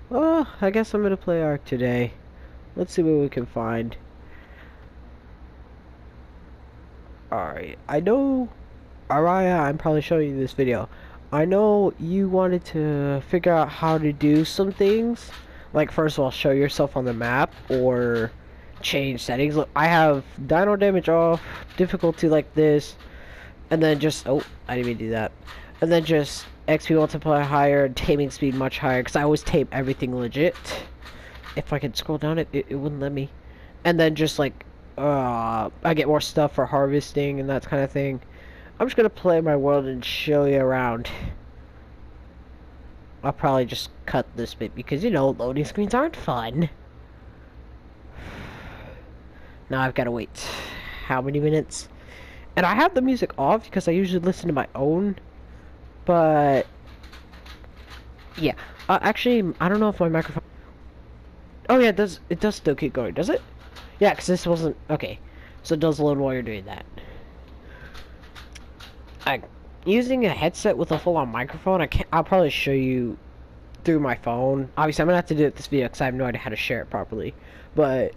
Well, I guess I'm gonna play ARK today. Let's see what we can find. Alright, I know, Araya, I'm probably showing you this video. I know you wanted to figure out how to do some things. Like, first of all, show yourself on the map or change settings. Look, I have dino damage off, difficulty like this, and then just, oh, I didn't even do that. And then just XP multiplier higher, taming speed much higher, because I always tame everything legit. If I could scroll down, it wouldn't let me. And then just like, I get more stuff for harvesting and that kind of thing. I'm just gonna play my world and show you around. I'll probably just cut this bit because, you know, loading screens aren't fun. Now I've gotta wait. How many minutes? And I have the music off because I usually listen to my own. But, yeah. Actually, I don't know if my microphone... Oh yeah, it does still keep going, does it? Yeah, because this wasn't... Okay. So it does load while you're doing that. Using a headset with a full-on microphone, I'll probably show you through my phone. Obviously, I'm gonna have to do it this video because I have no idea how to share it properly. But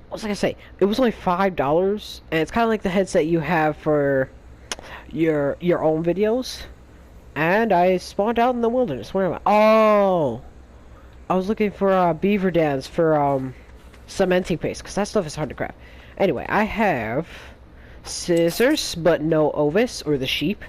what was I gonna say? It was only $5, and it's kind of like the headset you have for your own videos. And I spawned out in the wilderness. Where am I? Oh, I was looking for beaver dams for cementing paste because that stuff is hard to craft. Anyway, I have scissors, but no ovis or the sheep.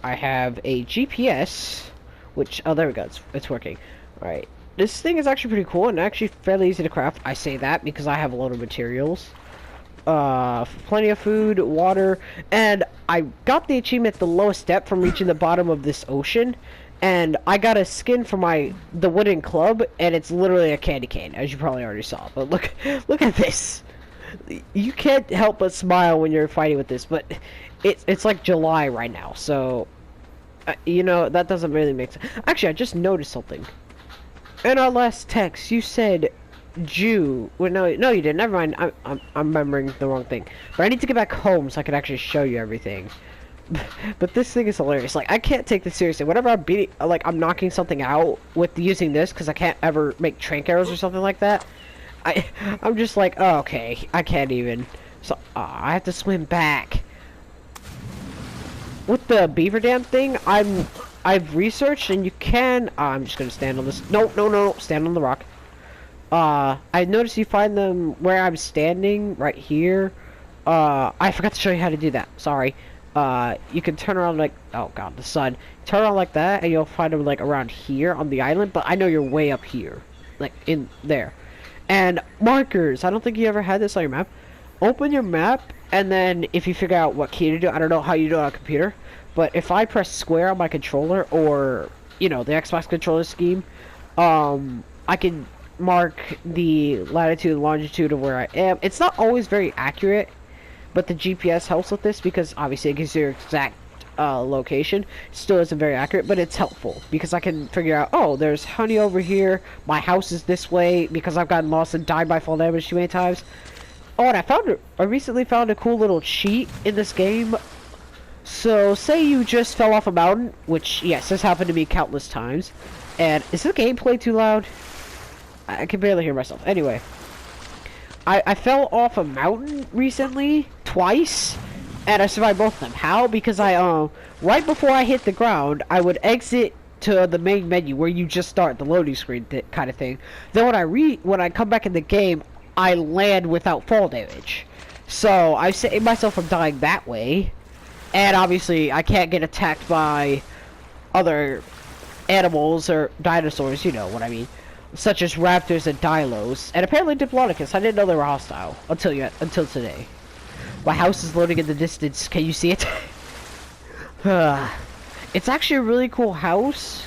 I have a GPS, which, oh, there we go, it's working. Alright, this thing is actually pretty cool and actually fairly easy to craft. I say that because I have a lot of materials. Plenty of food, water, and I got the achievement the lowest depth from reaching the bottom of this ocean. And I got a skin for the wooden club, and it's literally a candy cane, as you probably already saw. But look at this. You can't help but smile when you're fighting with this, but it's like July right now, so you know that doesn't really make sense. Actually, I just noticed something. In our last text, you said Jew. Well, no, you didn't. Never mind. I'm remembering the wrong thing. But I need to get back home so I can actually show you everything. But this thing is hilarious. Like, I can't take this seriously. Whenever I'm beating, like, I'm knocking something out with using this because I can't ever make trank arrows or something like that. I'm just like, oh, okay, I can't even. So I have to swim back. With the beaver dam thing, I've researched and you can. I'm just gonna stand on this. No, stand on the rock. I noticed you find them where I'm standing right here. I forgot to show you how to do that. Sorry. You can turn around like, oh god, the sun. Turn around like that, and you'll find them like around here on the island. But I know you're way up here, like in there. And markers. I don't think you ever had this on your map. Open your map, and then if you figure out what key to do, I don't know how you do it on a computer, but if I press square on my controller, or you know the Xbox controller scheme, I can mark the latitude and longitude of where I am. It's not always very accurate, but the GPS helps with this because obviously it gives you your exact location. It still isn't very accurate, but it's helpful because I can figure out, oh, there's honey over here, my house is this way, because I've gotten lost and died by fall damage too many times. Oh, and I recently found a cool little cheat in this game. So, say you just fell off a mountain, which, yes, this happened to me countless times. And, is the gameplay too loud? I can barely hear myself. Anyway. I fell off a mountain recently, twice, and I survived both of them. How? Because right before I hit the ground, I would exit to the main menu where you just start the loading screen kind of thing. Then when I come back in the game, I land without fall damage. So I saved myself from dying that way. And obviously I can't get attacked by other animals or dinosaurs, you know what I mean. Such as raptors and dilos. And apparently Diplodocus. I didn't know they were hostile until today. My house is loading in the distance. Can you see it? It's actually a really cool house,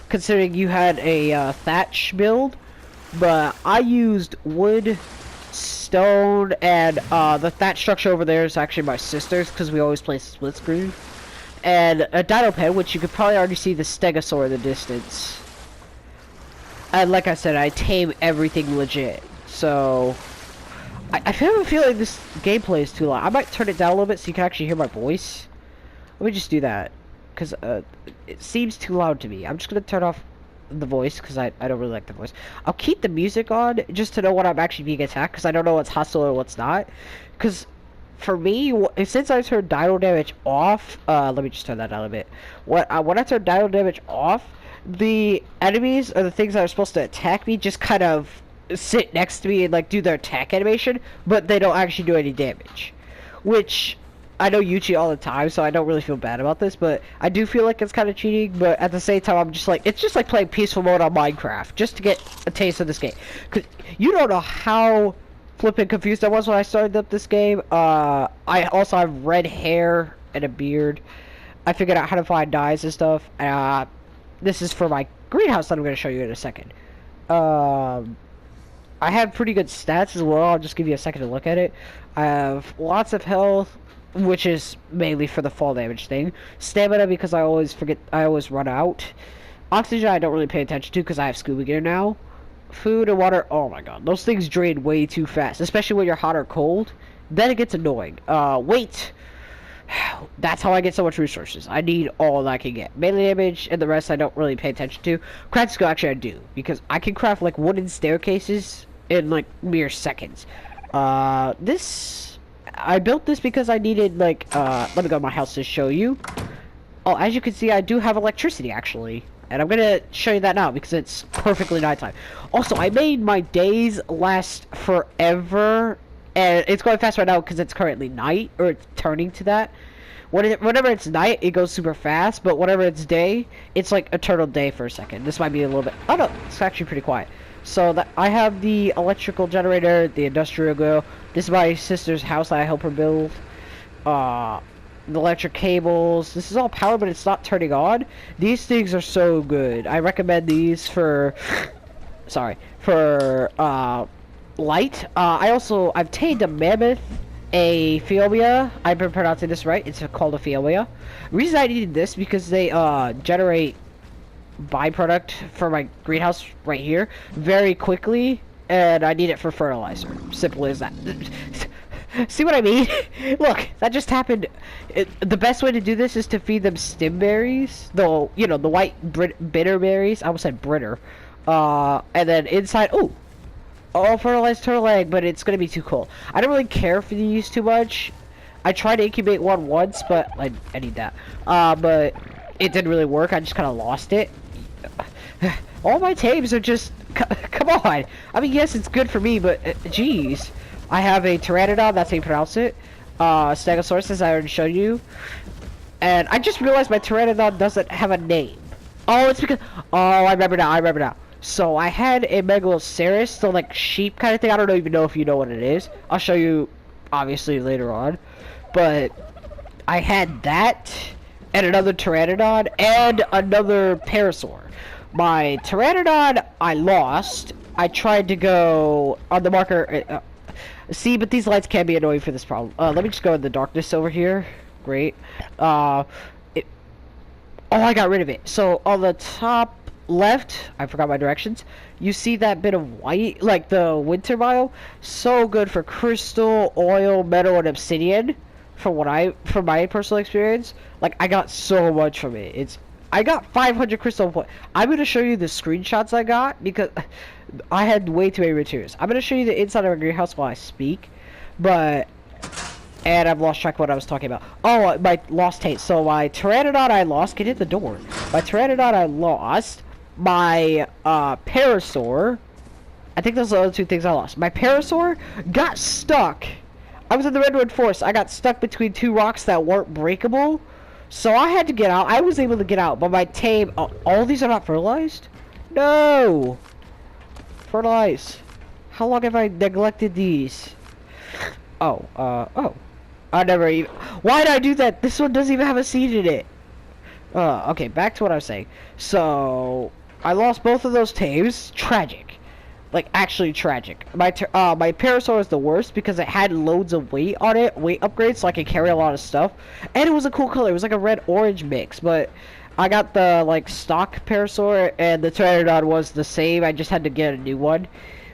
considering you had a thatch build. But I used wood, stone, and the thatch structure over there is actually my sister's because we always play split screen. And a dino pen, which you could probably already see the stegosaur in the distance. And like I said, I tame everything legit. So I feel like this gameplay is too loud. I might turn it down a little bit so you can actually hear my voice. Let me just do that, because it seems too loud to me. I'm just gonna turn off the voice because I don't really like the voice. I'll keep the music on just to know when I'm actually being attacked because I don't know what's hostile or what's not. Because for me, since I turned dino damage off, let me just turn that down a bit. When I turn dino damage off, the enemies or the things that are supposed to attack me just kind of sit next to me and like do their attack animation, but they don't actually do any damage. Which I know you cheat all the time, so I don't really feel bad about this, but I do feel like it's kind of cheating, but at the same time, I'm just like, it's just like playing peaceful mode on Minecraft, just to get a taste of this game. Because you don't know how flipping confused I was when I started up this game. I also have red hair and a beard. I figured out how to find dyes and stuff. This is for my greenhouse that I'm going to show you in a second. I have pretty good stats as well. I'll just give you a second to look at it. I have lots of health, which is mainly for the fall damage thing. Stamina, because I always run out. Oxygen, I don't really pay attention to because I have scuba gear now. Food and water, oh my god, those things drain way too fast, especially when you're hot or cold. Then it gets annoying. Weight. That's how I get so much resources. I need all that I can get. Melee damage and the rest I don't really pay attention to. Craft skill, actually I do, because I can craft like wooden staircases in like mere seconds. This I built this because I needed like let me go to my house to show you. Oh, as you can see, I do have electricity actually, and I'm gonna show you that now because it's perfectly nighttime. Also, I made my days last forever, and it's going fast right now because it's currently night, or it's turning to that. Whenever it's night, it goes super fast, but whenever it's day, it's like eternal day for a second. This might be a little bit, oh no, it's actually pretty quiet. So that I have the electrical generator, the industrial grill. This is my sister's house that I help her build. The electric cables. This is all power, but it's not turning on. These things are so good. I recommend these for, light. I've tamed a mammoth, a Phiomia. I've been pronouncing this right. It's called a Phiomia. The reason I needed this because they generate byproduct for my greenhouse right here very quickly, and I need it for fertilizer. Simple as that. See what I mean? Look, that just happened. The best way to do this is to feed them stimberries, though, you know, the white bitter berries. I almost said britter. And then inside, fertilized turtle egg, but it's gonna be too cold. I don't really care for these too much. I tried to incubate one once, but I need that. But it didn't really work. I just kind of lost it. All my tames are just, come on. I mean, yes, it's good for me, but jeez. I have a Pteranodon, that's how you pronounce it. Stegosaurus, as I already showed you. And I just realized my Pteranodon doesn't have a name. Oh, it's because, I remember now. So I had a Megaloceros, so like sheep kind of thing. I don't even know if you know what it is. I'll show you, obviously, later on. But I had that, and another Pteranodon, and another Parasaur. My Pteranodon, I lost. I tried to go on the marker. See, but these lights can be annoying for this problem. Let me just go in the darkness over here. Great. I got rid of it. So on the top left, I forgot my directions. You see that bit of white, like the winter bio? So good for crystal, oil, metal, and obsidian. From my personal experience, like I got so much from it. I got 500 crystal points. I'm gonna show you the screenshots I got because I had way too many materials. I'm gonna show you the inside of a greenhouse while I speak, and I've lost track of what I was talking about. Oh, my lost taste. So my Pteranodon I lost. Get in the door. My Pteranodon I lost. My Parasaur. I think those are the other two things I lost. My Parasaur got stuck. I was in the Redwood Forest. I got stuck between two rocks that weren't breakable. So I had to get out. I was able to get out, but my tame... all these are not fertilized? No! Fertilize. How long have I neglected these? I never even... Why did I do that? This one doesn't even have a seed in it. Okay, back to what I was saying. So, I lost both of those tames. Tragic. Like, actually tragic. My Parasaur is the worst because it had loads of weight on it. Weight upgrades, so I could carry a lot of stuff. And it was a cool color. It was like a red-orange mix. But I got the, like, stock Parasaur, and the Pteranodon was the same. I just had to get a new one.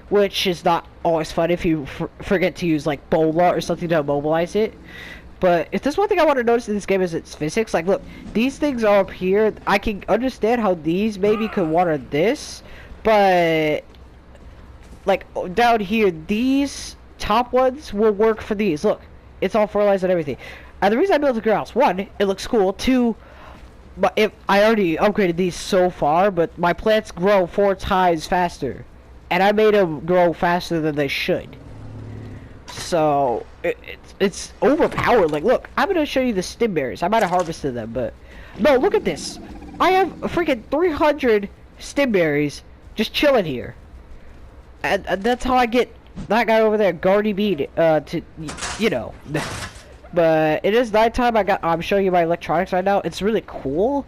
Which is not always fun if you forget to use, like, Bola or something to immobilize it. But if there's one thing I want to notice in this game is its physics. Like, look, these things are up here. I can understand how these maybe could water this, but like down here, these top ones will work for these. Look, it's all fertilized and everything. And the reason I built the greenhouse, one, it looks cool. Two, but if I already upgraded these so far, but my plants grow 4 times faster, and I made them grow faster than they should. So it's overpowered. Like, look, I'm gonna show you the stim berries. I might have harvested them, but no, look at this. I have a freaking 300 stim berries just chilling here, and that's how I get that guy over there, Gardy Bean, to you know. But it is nighttime. I'm showing you my electronics right now. It's really cool.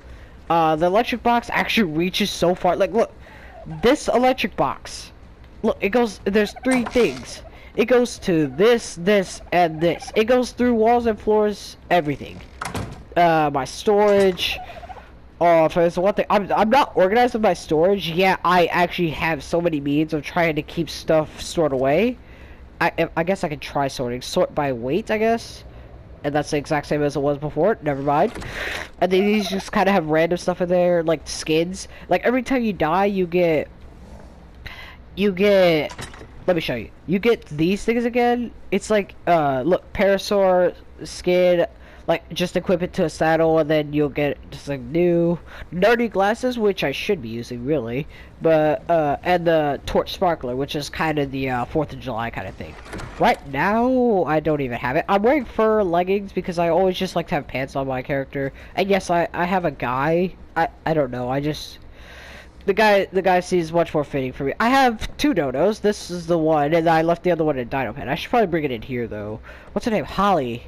The electric box actually reaches so far. Like, look, this electric box. Look, it goes. There's 3 things. It goes to this, this, and this. It goes through walls and floors, everything. My storage. Oh, if there's one thing, I'm not organized with my storage. Yeah, I actually have so many means of trying to keep stuff stored away. I guess I could try sorting. Sort by weight, I guess. And that's the exact same as it was before. Never mind. And then these just kind of have random stuff in there, like skins. Like every time you die, you get. Let me show you. You get these things again. It's like, look, parasaur skin. Like, just equip it to a saddle, and then you'll get just like new nerdy glasses, which I should be using really. But and the torch sparkler, which is kind of the 4th of July kind of thing. Right now, I don't even have it. I'm wearing fur leggings because I always just like to have pants on my character. And yes, I have a guy. I don't know. I just the guy seems much more fitting for me. I have 2 dodos. This is the one, and I left the other one in Dino Pen. I should probably bring it in here though. What's her name? Holly.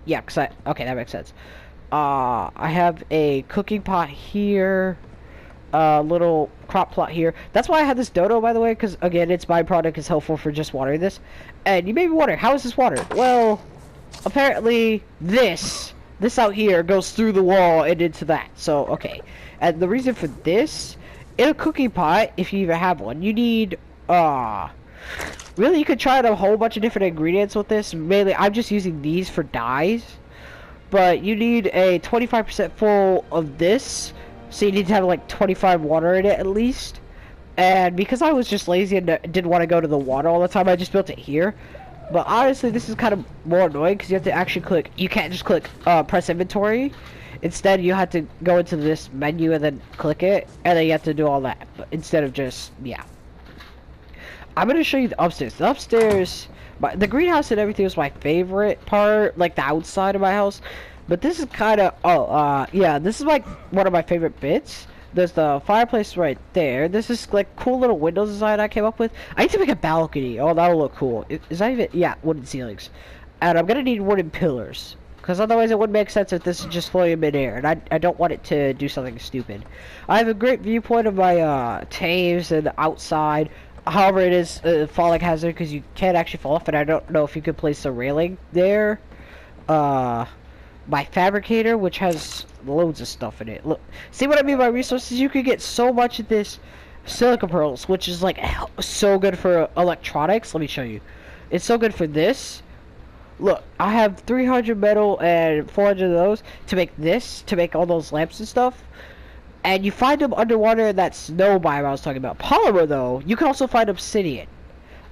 Yeah, okay, that makes sense. I have a cooking pot here, a little crop plot here. That's why I have this dodo, by the way, because again, its byproduct is helpful for just watering this. And you may be wondering, how is this watered? Well, apparently this out here goes through the wall and into that. So, okay. And the reason for this, in a cooking pot, if you even have one, you need, really, you could try a whole bunch of different ingredients with this. Mainly, I'm just using these for dyes. But you need a 25% full of this. So you need to have like 25 water in it at least. And because I was just lazy and didn't want to go to the water all the time, I just built it here. But honestly, this is kind of more annoying because you have to actually click. You can't just click press inventory. Instead, you have to go into this menu and then click it. And then you have to do all that. But instead of just, yeah. I'm gonna show you the upstairs. The upstairs, the greenhouse and everything was my favorite part, like the outside of my house. But this is kind of, yeah, this is like one of my favorite bits. There's the fireplace right there. This is like cool little window design I came up with. I need to make a balcony. Oh, that'll look cool. Is that even? Yeah, wooden ceilings. And I'm gonna need wooden pillars, because otherwise it wouldn't make sense if this is just floating in midair. And I don't want it to do something stupid. I have a great viewpoint of my caves and outside. However, it is a falling hazard because you can't actually fall off, and I don't know if you could place a railing there. My fabricator, which has loads of stuff in it. Look, see what I mean by resources? You could get so much of this silica pearls, which is like so good for electronics. Let me show you. It's so good for this. Look, I have 300 metal and 400 of those to make this, to make all those lamps and stuff. And you find them underwater in that snow biome I was talking about. Polymer, though, you can also find obsidian.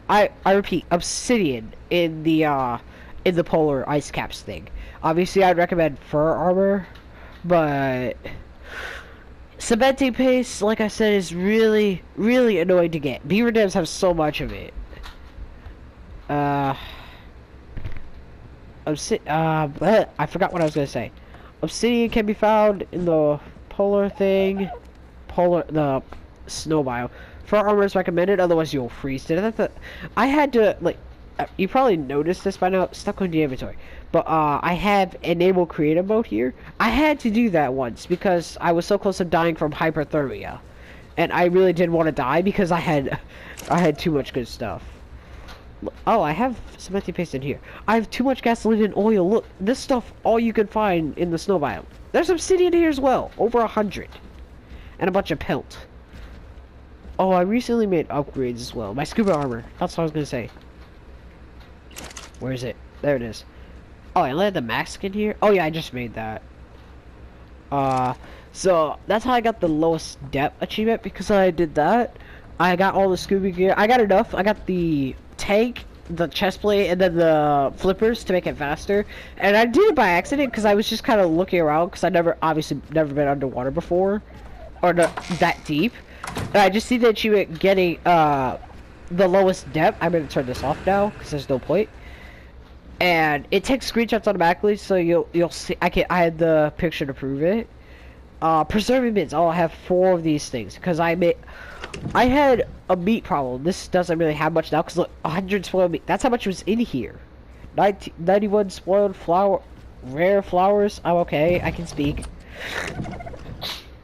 I repeat, obsidian in the polar ice caps thing. Obviously, I'd recommend fur armor, but cementing paste, like I said, is really, really annoying to get. Beaver dams have so much of it. I forgot what I was gonna say. Obsidian can be found in the polar thing, the snow biome. Fur armor is recommended, otherwise you'll freeze to death. I had to, like, you probably noticed this by now. Stop going to the inventory. But I have enable creative mode here. I had to do that once because I was so close to dying from hyperthermia, and I really didn't want to die because I had too much good stuff. Oh, I have cementing paste in here. I have too much gasoline and oil. Look, this stuff all you can find in the snow biome. There's obsidian here as well, over 100, and a bunch of pelt. Oh, I recently made upgrades as well. My scuba armor. That's what I was gonna say. Where is it? There it is. Oh, I landed the mask in here? Oh yeah, I just made that. Uh, so that's how I got the lowest depth achievement, because I did that. I got all the scuba gear. I got enough. I got the tank, the chest plate, and then the flippers to make it faster. And I did it by accident because I was just kind of looking around because I obviously never been underwater before, or that deep. And I just see the achievement getting the lowest depth. I'm gonna turn this off now because there's no point. And it takes screenshots automatically, so you'll see. I had the picture to prove it. Preserving bits. Oh, I have 4 of these things because I had a meat problem. This doesn't really have much now because look, 100 spoiled meat. That's how much was in here. 91 spoiled rare flowers. I'm okay. I can speak.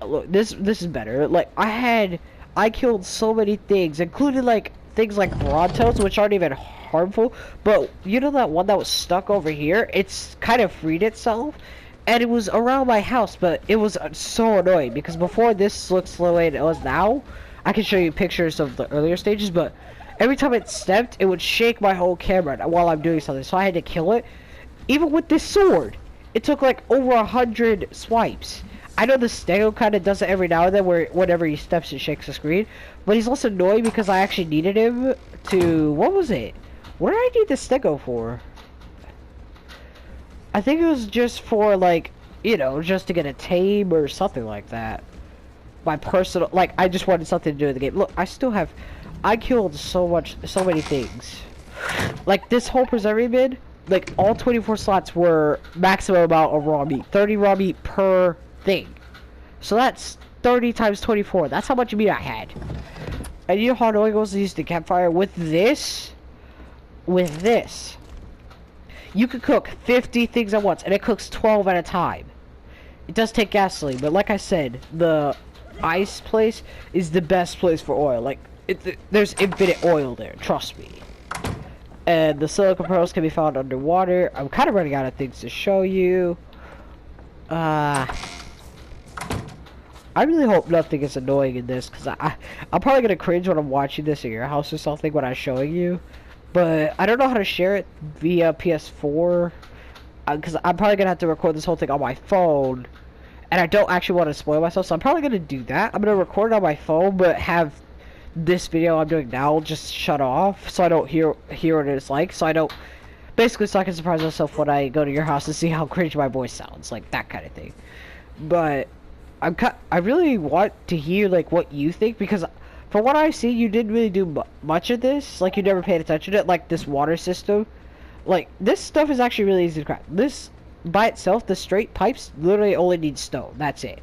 Look, this is better. Like I killed so many things, including like things like brontos, which aren't even harmful. But you know that one that was stuck over here? It's kind of freed itself. And it was around my house, but it was so annoying because before this looks the way it was now, I can show you pictures of the earlier stages, but every time it stepped, it would shake my whole camera while I'm doing something, so I had to kill it. Even with this sword, it took like over 100 swipes. I know the Stego kind of does it every now and then, where whenever he steps, it shakes the screen, but he's also annoying because I actually needed him to, what was it? What did I need the Stego for? I think it was just for, like, you know, just to get a tame or something like that. My personal, like, I just wanted something to do with the game. Look, I killed so many things. Like, this whole preserving bin, like, all 24 slots were maximum amount of raw meat. 30 raw meat per thing. So that's 30 times 24. That's how much meat I had. And you know how annoying it was to use the campfire? With this, you could cook 50 things at once, and it cooks 12 at a time. It does take gasoline, but like I said, the ice place is the best place for oil. Like, there's infinite oil there, trust me. And the silicone pearls can be found underwater. I'm kind of running out of things to show you. I really hope nothing is annoying in this, because I'm probably going to cringe when I'm watching this at your house or something when I'm showing you. But I don't know how to share it via PS4, because I'm probably going to have to record this whole thing on my phone, and I don't actually want to spoil myself, so I'm probably going to do that. I'm going to record it on my phone, but have this video I'm doing now just shut off, so I don't hear what it's like, so I don't, basically so I can surprise myself when I go to your house and see how cringe my voice sounds, like that kind of thing. But I really want to hear, like, what you think, because from what I see, you didn't really do much of this. Like, you never paid attention to it. Like, this water system. Like, this stuff is actually really easy to craft. This, by itself, the straight pipes literally only need stone. That's it.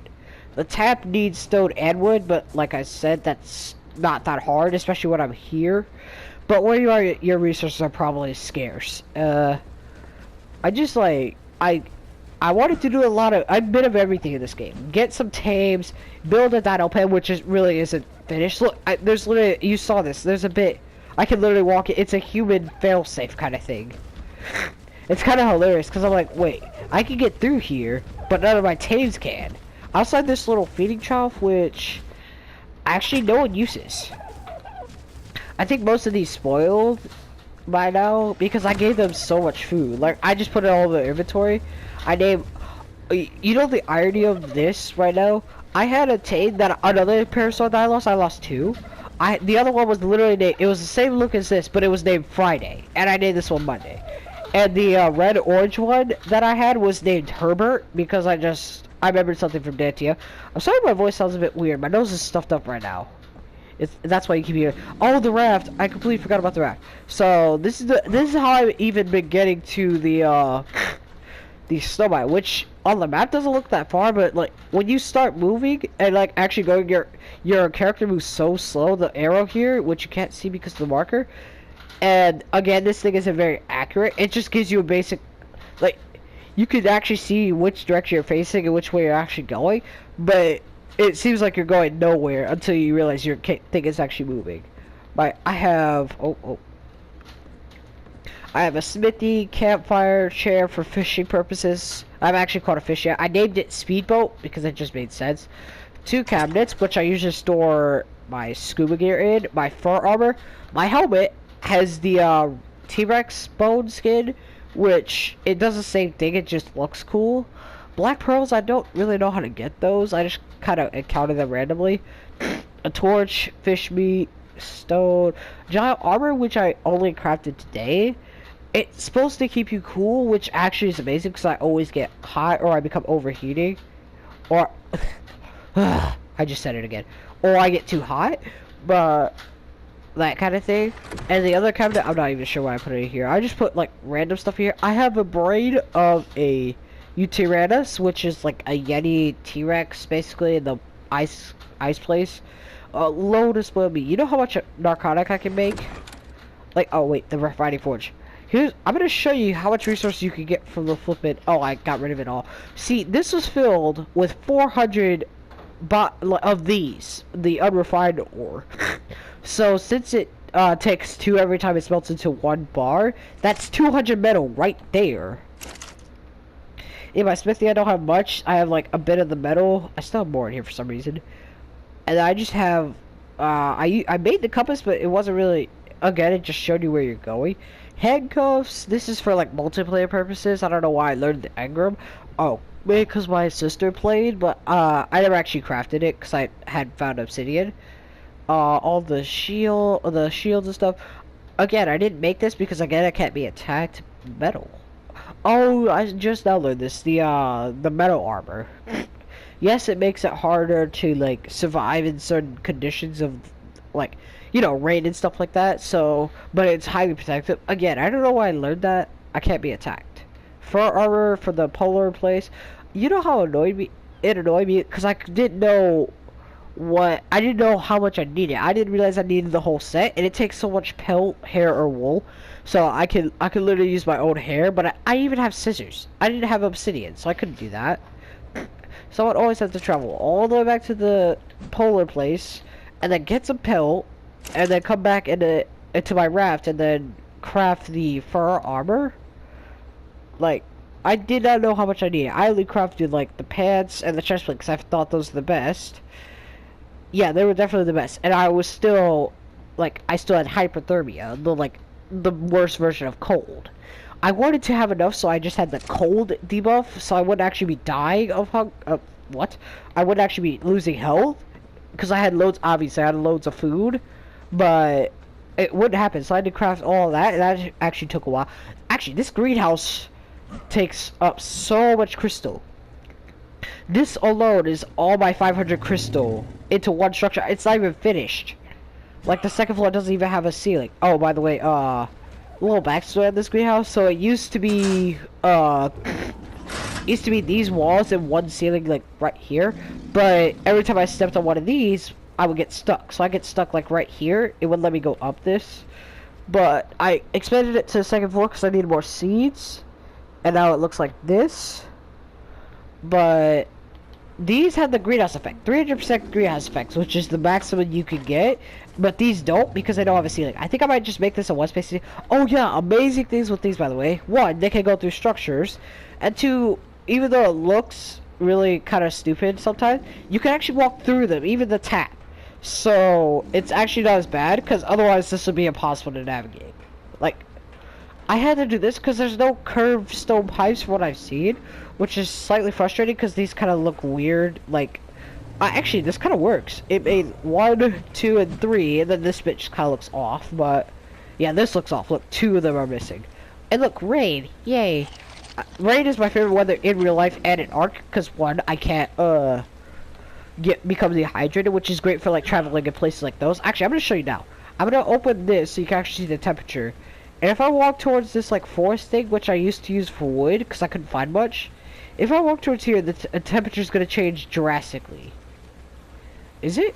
The tap needs stone and wood, but like I said, that's not that hard, especially when I'm here. But where you are, your resources are probably scarce. I just, like, I wanted to do a bit of everything in this game. Get some tames, build a dino pen, which really isn't finished. Look, there's literally, you saw this, there's a bit, I can literally walk it, it's a human failsafe kind of thing. It's kind of hilarious, because I'm like, wait, I can get through here, but none of my tames can. Outside this little feeding trough, which actually no one uses. I think most of these spoiled by now, because I gave them so much food. Like, I just put it all in the inventory. You know the irony of this right now? I had a tame that another parasol that I lost 2. The other one was literally named, it was the same look as this, but it was named Friday, and I named this one Monday. And the red-orange one that I had was named Herbert, because I remembered something from Dantia. I'm sorry my voice sounds a bit weird, my nose is stuffed up right now. That's why you keep hearing, oh, the raft, I completely forgot about the raft. So, this is how I've even been getting to the snowmine, which on the map doesn't look that far, but like when you start moving and like actually going, your character moves so slow. The arrow here, which you can't see because of the marker, and again, this thing isn't very accurate. It just gives you a basic, like, you could actually see which direction you're facing and which way you're actually going, but it seems like you're going nowhere until you realize your thing is actually moving. I have a smithy, campfire, chair for fishing purposes. I've actually caught a fish yet. I named it Speedboat because it just made sense. 2 cabinets, which I usually store my scuba gear in. My fur armor. My helmet has the T-Rex bone skin, which it does the same thing, it just looks cool. Black pearls, I don't really know how to get those. I just kind of encounter them randomly. A torch, fish meat, stone, giant armor, which I only crafted today. It's supposed to keep you cool, which actually is amazing because I always get hot or I become overheating. Or, I just said it again. Or I get too hot, but that kind of thing. And the other cabinet, I'm not even sure why I put it here. I just put like random stuff here. I have a brain of a Uranus, which is like a Yeti T-Rex, basically in the ice place. Low display of me. You know how much narcotic I can make? Like, oh wait, the refining forge. I'm gonna show you how much resources you can get from the flippin'. Oh, I got rid of it all. See, this was filled with 400 of these, the unrefined ore. So since it takes 2 every time it smelts into 1 bar, that's 200 metal right there. In my smithy, I don't have much. I have like a bit of the metal. I still have more in here for some reason. And I just have, I made the compass, but it wasn't really, again, it just showed you where you're going. Handcuffs, this is for like multiplayer purposes. I don't know why I learned the engram. Oh, because my sister played, but I never actually crafted it because I had found obsidian. All the shields and stuff. Again, I didn't make this because again, I can't be attacked. Metal. Oh, I just now learned this. The metal armor. Yes, it makes it harder to like survive in certain conditions of like, you know, rain and stuff like that. So, but it's highly protective. Again, I don't know why I learned that. I can't be attacked. Fur armor for the polar place. You know how it annoyed me because I didn't know how much I needed. I didn't realize I needed the whole set, and it takes so much pelt, hair, or wool. So I could literally use my own hair, but I even have scissors. I didn't have obsidian, so I couldn't do that. So I'd always have to travel all the way back to the polar place, and then get some pelt, and then come back into my raft, and then craft the fur armor. Like, I did not know how much I needed. I only crafted like the pants and the chest plate because I thought those were the best. Yeah, they were definitely the best, and I was still like, I still had hypothermia, the worst version of cold. I wanted to have enough, so I just had the cold debuff, so I wouldn't actually be dying of what? I wouldn't actually be losing health, because I had loads, obviously, I had loads of food, but it wouldn't happen, so I had to craft all that, and that actually took a while. Actually, this greenhouse takes up so much crystal. This alone is all my 500 crystal into one structure. It's not even finished. Like, the second floor doesn't even have a ceiling. Oh, by the way, a little backstory on this greenhouse. So it used to be these walls and one ceiling like right here, but every time I stepped on one of these I would get stuck. So I get stuck like right here. It wouldn't let me go up this, but I expanded it to the second floor because I needed more seeds, and now it looks like this. But these have the greenhouse effect, 300% greenhouse effects, which is the maximum you can get. But these don't because they don't have a ceiling. I think I might just make this a one space. Oh yeah, amazing things with these, by the way. 1, they can go through structures, and 2, even though it looks really kind of stupid sometimes, you can actually walk through them, even the tap. So it's actually not as bad, because otherwise this would be impossible to navigate. Like, I had to do this because there's no curved stone pipes from what I've seen, which is slightly frustrating because these kind of look weird. Like, actually, this kind of works. It made 1, 2, and 3, and then this bit just kind of looks off. But yeah, this looks off. Look, 2 of them are missing. And look, rain! Yay! Rain is my favorite weather in real life and in ARK because 1, I can't become dehydrated, which is great for like traveling in places like those. Actually, I'm gonna show you now. I'm gonna open this so you can actually see the temperature. And if I walk towards this like forest thing, which I used to use for wood because I couldn't find much, if I walk towards here, the temperature is gonna change drastically. Is it?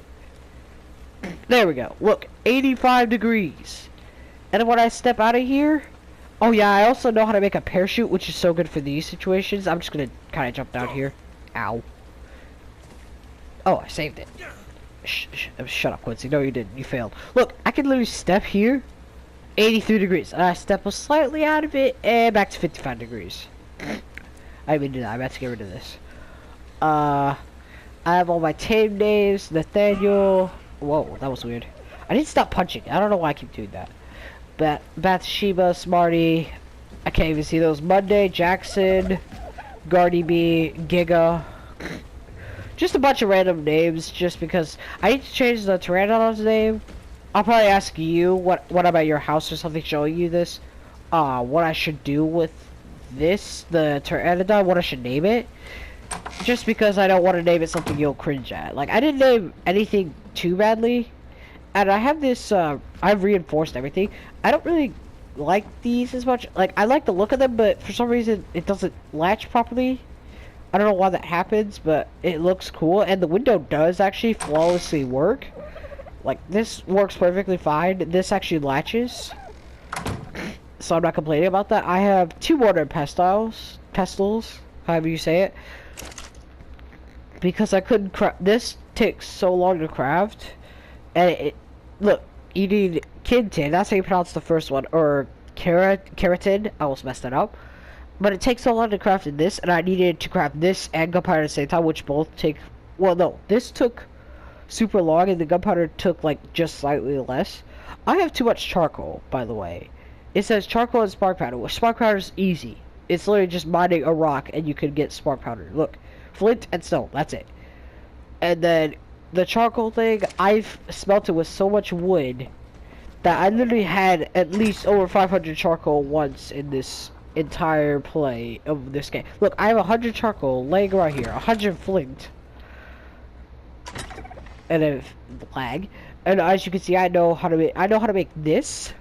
There we go. Look, 85 degrees. And then when I step out of here, oh yeah, I also know how to make a parachute, which is so good for these situations. I'm just gonna kind of jump down here. Ow. Oh, I saved it. Shut up, Quincy. No, you didn't. You failed. Look, I can literally step here, 83 degrees. And I step slightly out of it, and back to 55 degrees. I mean, I'm about to get rid of this. I have all my team names. Nathaniel. Whoa, that was weird. I need to stop punching. I don't know why I keep doing that. Bathsheba, Smarty, I can't even see those. Monday, Jackson, Gardy B, Giga. Just a bunch of random names, just because I need to change the Pteranodon's name. I'll probably ask you what I'm at your house or something showing you this. What I should do with this, the Pteranodon, what I should name it. Just because I don't want to name it something you'll cringe at. Like, I didn't name anything too badly. And I have this, I've reinforced everything. I don't really like these as much. Like, I like the look of them, but for some reason, it doesn't latch properly. I don't know why that happens, but it looks cool. And the window does actually flawlessly work. Like, this works perfectly fine. This actually latches. So I'm not complaining about that. I have 2 mortar pestles, however you say it. Because I couldn't craft. This takes so long to craft. And look, you need keratin, that's how you pronounce the first one. Or keratin, I almost messed that up. But it takes so long to craft in this, and I needed to craft this and gunpowder at the same time, which both take, well, no, this took super long, and the gunpowder took, like, just slightly less. I have too much charcoal, by the way. It says charcoal and spark powder. Well, spark powder is easy. It's literally just mining a rock, and you can get spark powder. Look, flint and stone, that's it. And then, the charcoal thing, I've smelted with so much wood, that I literally had at least over 500 charcoal once in this entire play of this game. Look, I have 100 charcoal laying right here, 100 flint, and a lag. And as you can see, I know how to make this,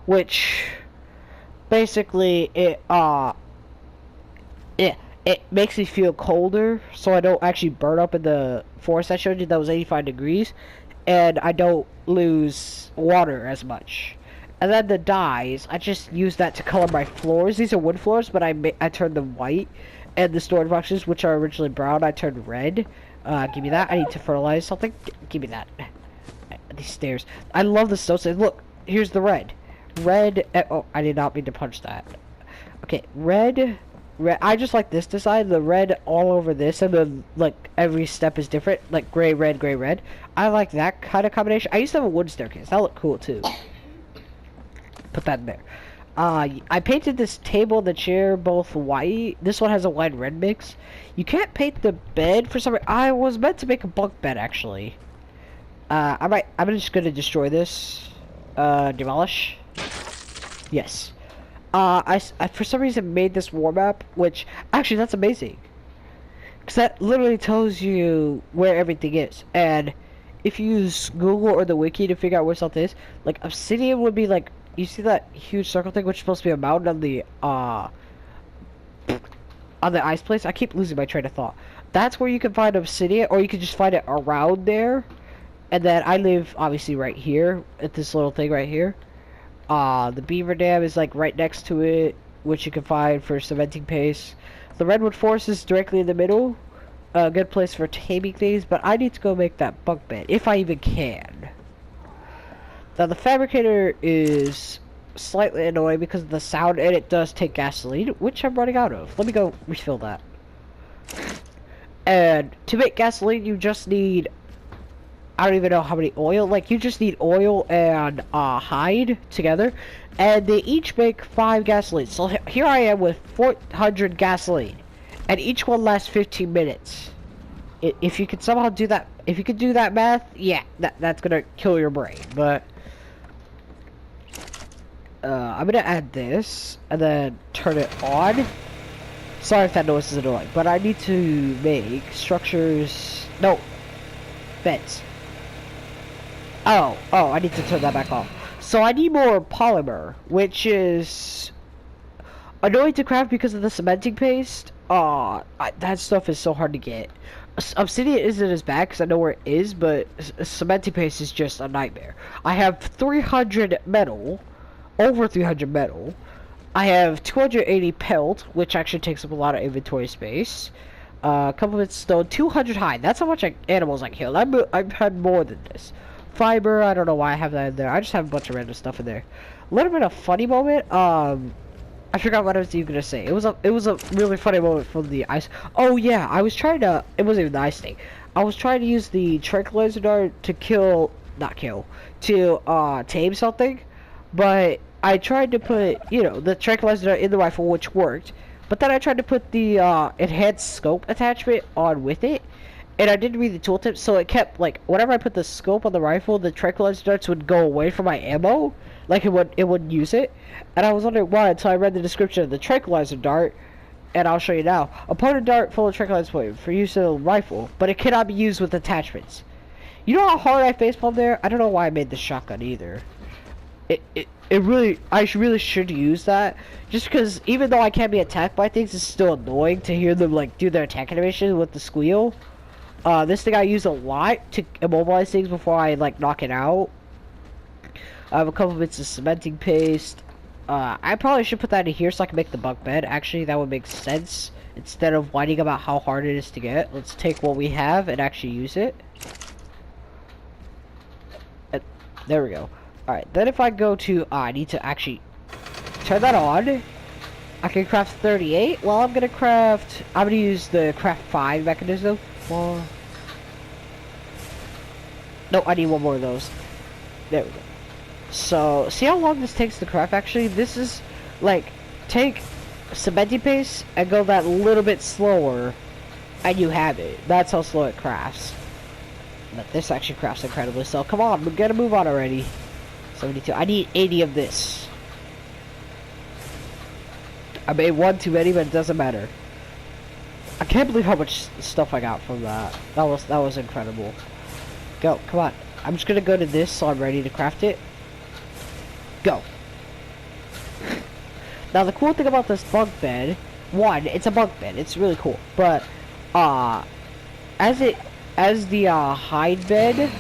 which basically it makes me feel colder, so I don't actually burn up in the forest I showed you that was 85 degrees, and I don't lose water as much. And then the dyes, I just use that to color my floors. These are wood floors, but I turned them white. And the storage boxes, which are originally brown, I turned red. Give me that. I need to fertilize something. Give me that. These stairs. I love the stone stairs. Look, here's the red. Red. Oh, I did not mean to punch that. Okay, red. Red. I just like this design. The red all over this, and then like every step is different. Like gray, red, gray, red. I like that kind of combination. I used to have a wood staircase. That looked cool too. Put that in there. I painted this table and the chair both white. This one has a white red mix. You can't paint the bed for some reason. I was meant to make a bunk bed actually. I'm just gonna destroy this. Demolish. Yes. I for some reason made this war map, which actually that's amazing. Cause that literally tells you where everything is, and if you use Google or the wiki to figure out where something is, like obsidian would be like. You see that huge circle thing, which is supposed to be a mountain on the ice place? I keep losing my train of thought. That's where you can find obsidian, or you can just find it around there. And then I live, obviously, right here, at this little thing right here. The beaver dam is, like, right next to it, which you can find for cementing paste. The redwood forest is directly in the middle. A good place for taming things, but I need to go make that bunk bed, if I even can. Now the fabricator is slightly annoying because of the sound, and it does take gasoline, which I'm running out of. Let me go refill that. And to make gasoline, you just need, I don't even know how many oil, like you just need oil and hide together, and they each make 5 gasoline. So here I am with 400 gasoline, and each one lasts 15 minutes. If you could somehow do that, if you could do that math, yeah, that's gonna kill your brain, but I'm gonna add this, and then turn it on. Sorry if that noise is annoying, but I need to make structures, no, beds. Oh, I need to turn that back off. So I need more polymer, which is annoying to craft because of the cementing paste. That stuff is so hard to get. Obsidian isn't as bad because I know where it is, but cementing paste is just a nightmare. I have 300 metal. Over 300 metal. I have 280 pelt, which actually takes up a lot of inventory space. A couple of stone, 200 hide. That's how much animals I killed. I've had more than this. Fiber, I don't know why I have that in there. I just have a bunch of random stuff in there. A little bit of funny moment. I forgot what I was even gonna say. It was a really funny moment from the ice. Oh yeah, I was trying to. It wasn't even the ice thing. I was trying to use the tranquilizer dart to tame something. But I tried to put, you know, the tranquilizer in the rifle, which worked, but then I tried to put the enhanced scope attachment on with it, and I didn't read the tooltip, so it kept, like, whenever I put the scope on the rifle, the tranquilizer darts would go away from my ammo, like it wouldn't use it, and I was wondering why until I read the description of the tranquilizer dart, and I'll show you now. Opponent dart full of tranquilizer point for use in a rifle, but it cannot be used with attachments. You know how hard I facepalmed there? I don't know why I made the shotgun either. It really, really should use that, just because even though I can't be attacked by things, it's still annoying to hear them like do their attack animation with the squeal. This thing I use a lot to immobilize things before I like knock it out. I have a couple bits of cementing paste. I probably should put that in here so I can make the bunk bed. Actually, that would make sense instead of whining about how hard it is to get. Let's take what we have and actually use it. There we go. Alright, then if I go to, I need to actually turn that on. I can craft 38. Well, I'm gonna use the craft 5 mechanism. Well, no, I need one more of those. There we go. So, see how long this takes to craft actually? This is, like, take cementing paste and go that little bit slower, and you have it. That's how slow it crafts. But this actually crafts incredibly slow. Come on, we gotta move on already. 72. I need 80 of this. I made one too many, but it doesn't matter. I can't believe how much stuff I got from that. That was incredible. Go, come on. I'm just gonna go to this so I'm ready to craft it. Go. Now the cool thing about this bunk bed, one, it's a bunk bed. It's really cool. But as the hide bed,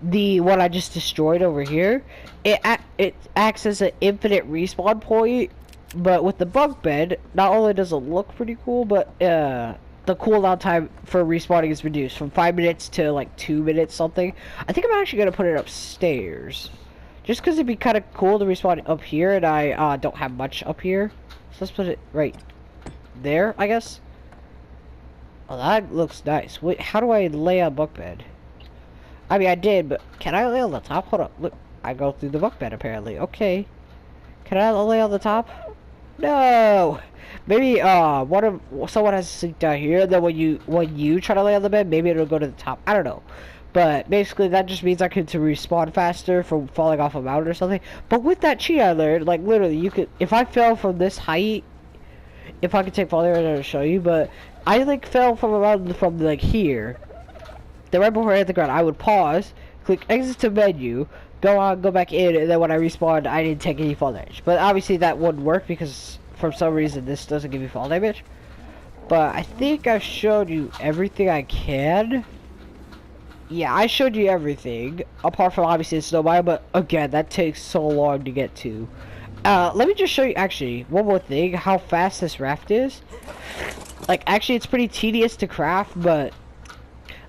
the one I just destroyed over here, it acts as an infinite respawn point. But with the bunk bed, not only does it look pretty cool, but the cooldown time for respawning is reduced from 5 minutes to like 2 minutes something. I think I'm actually gonna put it upstairs, just because it'd be kind of cool to respawn up here, and I don't have much up here. So let's put it right there, I guess. Oh, that looks nice. Wait, how do I lay a bunk bed? I mean, I did, but can I lay on the top? Hold up, look, I go through the bunk bed apparently. Okay, can I lay on the top? No. Maybe someone has to sleep down here. Then when you try to lay on the bed, maybe it'll go to the top. I don't know. But basically, that just means I could respawn faster from falling off a mountain or something. But with that cheat I learned, like literally, you could, if I fell from this height, if I could take fall there, I'll show you. But I like fell from a mountain from like here. Then right before I hit the ground, I would pause, click exit to menu, go on, go back in, and then when I respawned, I didn't take any fall damage. But obviously that wouldn't work because for some reason this doesn't give you fall damage. But I think I've showed you everything I can. Yeah, I showed you everything, apart from obviously the snow biome, but again, that takes so long to get to. Let me just show you, actually, one more thing, how fast this raft is. Like, actually, it's pretty tedious to craft, but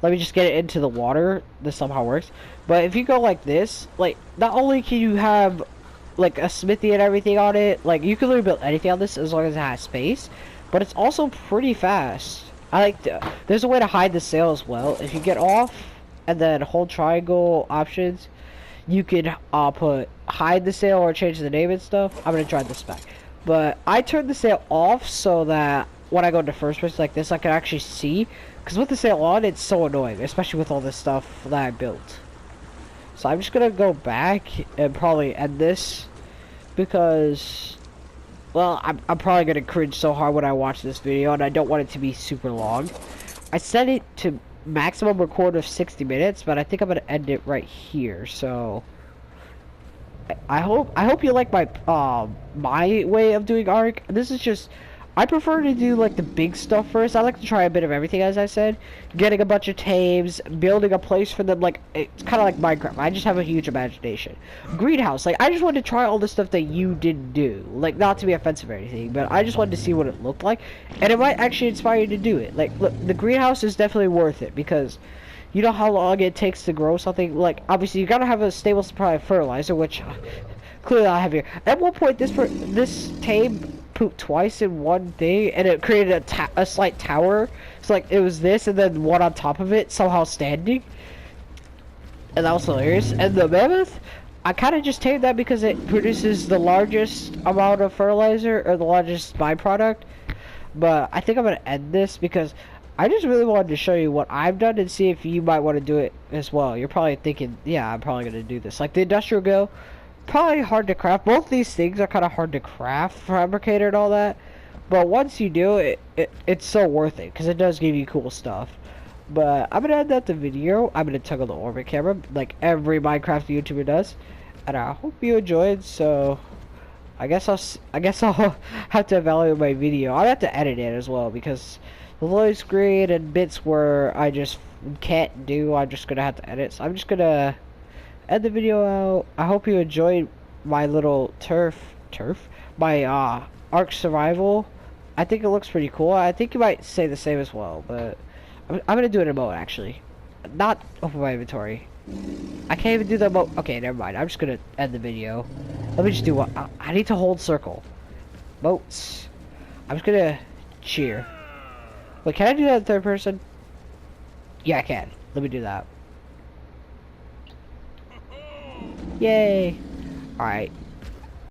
let me just get it into the water. This somehow works. But if you go like this, like, not only can you have, like, a smithy and everything on it, like, you can literally build anything on this as long as it has space, but it's also pretty fast. I like there's a way to hide the sail as well. If you get off, and then hold triangle options, you could put hide the sail or change the name and stuff. I'm gonna try this back, but I turned the sail off so that when I go into first person like this, I can actually see, because with the sail on, it's so annoying, especially with all this stuff that I built. So I'm just gonna go back and probably end this, because, well, I'm probably gonna cringe so hard when I watch this video, and I don't want it to be super long. I set it to maximum record of 60 minutes, but I think I'm gonna end it right here. So I hope you like my my way of doing ARK. This is just, I prefer to do like the big stuff first. I like to try a bit of everything, as I said. Getting a bunch of tames, building a place for them. Like, it's kind of like Minecraft. I just have a huge imagination. Greenhouse, like, I just wanted to try all the stuff that you didn't do. Like, not to be offensive or anything, but I just wanted to see what it looked like, and it might actually inspire you to do it. Like, look, the greenhouse is definitely worth it, because you know how long it takes to grow something. Like, obviously you gotta have a stable supply of fertilizer, which clearly I have here. At one point, this tame pooped twice in one thing, and it created a slight tower. So like, it was this and then one on top of it somehow standing, and that was hilarious. And the mammoth, I kind of just tamed that because it produces the largest amount of fertilizer, or the largest byproduct. But I think I'm going to end this because I just really wanted to show you what I've done and see if you might want to do it as well. You're probably thinking, yeah, I'm probably going to do this. Like the industrial go, probably hard to craft. Both these things are kind of hard to craft, fabricator and all that. But once you do it, it's so worth it because it does give you cool stuff. But I'm gonna end that the video. I'm gonna toggle the orbit camera like every Minecraft YouTuber does, and I hope you enjoyed. So I guess I'll have to evaluate my video. I'll have to edit it as well because the load screen and bits where I just can't do. I'm just gonna have to edit. So I'm just gonna end the video out. I hope you enjoyed my little my ARK survival. I think it looks pretty cool. I think you might say the same as well, but I'm gonna do it in mode actually. Not open my inventory. I can't even do the mode. Okay, never mind. I'm just gonna end the video. Let me just do what I need to hold circle. Boats. I'm just gonna cheer. Wait, can I do that in third person? Yeah, I can. Let me do that. Yay. Alright.